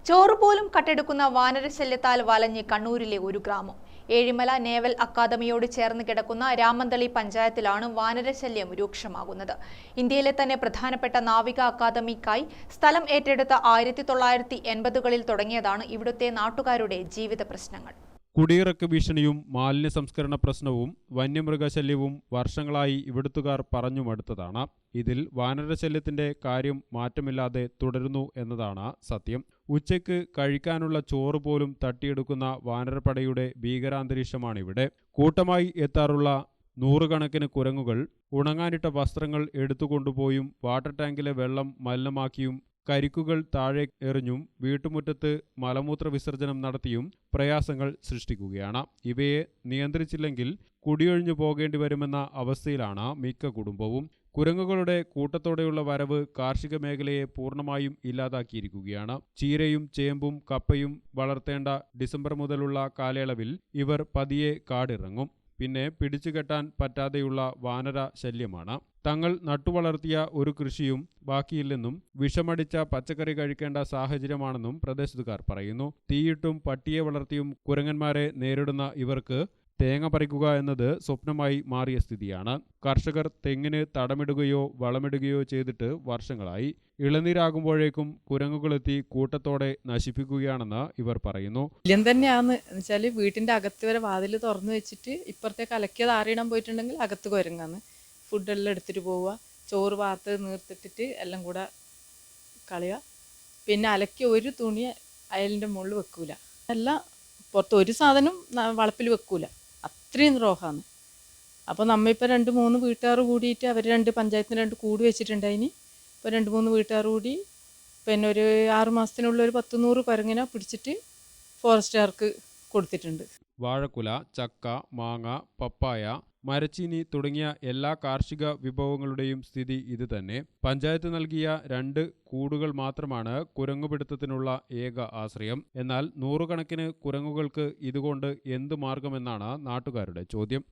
ചോറുപോലും കട്ടെടുക്കുന്ന വാനരശല്യത്താൽ വലഞ്ഞ് കണ്ണൂരിലെ ഒരു ഗ്രാമം. ഏഴിമല നേവൽ അക്കാദമിയോട് ചേർന്ന് കിടക്കുന്ന രാമന്തളി പഞ്ചായത്തിലാണ് വാനരശല്യം രൂക്ഷമാകുന്നത്. ഇന്ത്യയിലെ തന്നെ പ്രധാനപ്പെട്ട നാവിക അക്കാദമിക്കായി സ്ഥലം ഏറ്റെടുത്ത 1980കളിൽ തുടങ്ങിയതാണ് ഇവിടുത്തെ നാട്ടുകാരുടെ ജീവിത പ്രശ്നങ്ങൾ. കുടിയിറക്ക് ഭീഷണിയും മാലിന്യ സംസ്കരണ പ്രശ്നവും വന്യമൃഗശല്യവും വർഷങ്ങളായി ഇവിടുത്തുകാർ പറഞ്ഞു മടുത്തതാണ്. ഇതിൽ വാനരശല്യത്തിന്റെ കാര്യം മാറ്റമില്ലാതെ തുടരുന്നു എന്നതാണ് സത്യം. ഉച്ചയ്ക്ക് കഴിക്കാനുള്ള ചോറ് പോലും തട്ടിയെടുക്കുന്ന വാനരപ്പടയുടെ ഭീകരാന്തരീക്ഷമാണിവിടെ. കൂട്ടമായി എത്താറുള്ള നൂറുകണക്കിന് കുരങ്ങുകൾ ഉണങ്ങാനിട്ട വസ്ത്രങ്ങൾ എടുത്തുകൊണ്ടുപോയും വാട്ടർ ടാങ്കിലെ വെള്ളം മലിനമാക്കിയും കരിക്കുകൾ താഴെ എറിഞ്ഞും വീട്ടുമുറ്റത്ത് മലമൂത്ര വിസർജനം നടത്തിയും പ്രയാസങ്ങൾ സൃഷ്ടിക്കുകയാണ്. ഇവയെ നിയന്ത്രിച്ചില്ലെങ്കിൽ കുടിയൊഴിഞ്ഞു പോകേണ്ടി വരുമെന്ന അവസ്ഥയിലാണ് മിക്ക കുടുംബവും. കുരങ്ങുകളുടെ കൂട്ടത്തോടെയുള്ള വരവ് കാർഷിക മേഖലയെ പൂർണ്ണമായും ഇല്ലാതാക്കിയിരിക്കുകയാണ്. ചീരയും ചേമ്പും കപ്പയും വളർത്തേണ്ട ഡിസംബർ മുതലുള്ള കാലയളവിൽ ഇവർ പതിയെ കാടിറങ്ങും. പിന്നെ പിടിച്ചുകെട്ടാൻ പറ്റാതെയുള്ള വാനര ശല്യമാണ്. തങ്ങൾ നട്ടുവളർത്തിയ ഒരു കൃഷിയും ബാക്കിയില്ലെന്നും വിഷമടിച്ച പച്ചക്കറി കഴിക്കേണ്ട സാഹചര്യമാണെന്നും പ്രദേശത്തുകാർ പറയുന്നു. തീയിട്ടും പട്ടിയെ വളർത്തിയും കുരങ്ങന്മാരെ നേരിടുന്ന ഇവർക്ക് തേങ്ങ പറിക്കുക എന്നത് സ്വപ്നമായി മാറിയ സ്ഥിതിയാണ്. കർഷകർ തെങ്ങിന് തടമിടുകയോ വളമിടുകയോ ചെയ്തിട്ട് വർഷങ്ങളായി. ഇളനീരാകുമ്പോഴേക്കും കുരങ്ങുകളെത്തി കൂട്ടത്തോടെ നശിപ്പിക്കുകയാണെന്ന് ഇവർ പറയുന്നു. ശല്യം തന്നെയാന്ന് വെച്ചാൽ വീട്ടിൻ്റെ അകത്ത് വരെ വാതിൽ തുറന്നു വെച്ചിട്ട് ഇപ്പുറത്തേക്ക് അലക്കിയത് ആറിയിടാൻ പോയിട്ടുണ്ടെങ്കിൽ അകത്ത് കുരങ്ങാന്ന്. ഫുഡെല്ലാം എടുത്തിട്ട് പോവുക, ചോറ് വാർത്ത് നീർത്തിട്ടിട്ട് എല്ലാം കൂടെ കളയുക. പിന്നെ അലക്കി ഒരു തുണി അയലിൻ്റെ മുകളിൽ വെക്കൂല. എല്ലാം പുറത്ത് ഒരു സാധനം വളപ്പിൽ വെക്കൂല. അത്രയും ദ്രോഹമാണ്. അപ്പോൾ നമ്മ ഇപ്പോൾ 2-3 വീട്ടുകാർ കൂടിയിട്ട് അവർ പഞ്ചായത്തിന് 2 കൂട് വെച്ചിട്ടുണ്ടായിനി. ഇപ്പോൾ 2-3 വീട്ടുകാർ കൂടി പിന്നെ ഒരു 6 മാസത്തിനുള്ള ഒരു 10-100 കുരങ്ങിനെ പിടിച്ചിട്ട് ഫോറസ്റ്റുകാർക്ക് കൊടുത്തിട്ടുണ്ട്. വാഴക്കുല, ചക്ക, മാങ്ങ, പപ്പായ, മരച്ചീനി തുടങ്ങിയ എല്ലാ കാർഷിക വിഭവങ്ങളുടെയും സ്ഥിതി ഇത് തന്നെ. പഞ്ചായത്ത് നൽകിയ 2 കൂടുകൾ മാത്രമാണ് കുരങ്ങുപിടുത്തത്തിനുള്ള ഏക ആശ്രയം. എന്നാൽ നൂറുകണക്കിന് കുരങ്ങുകൾക്ക് ഇതുകൊണ്ട് എന്ത് മാർഗമെന്നാണ് നാട്ടുകാരുടെ ചോദ്യം.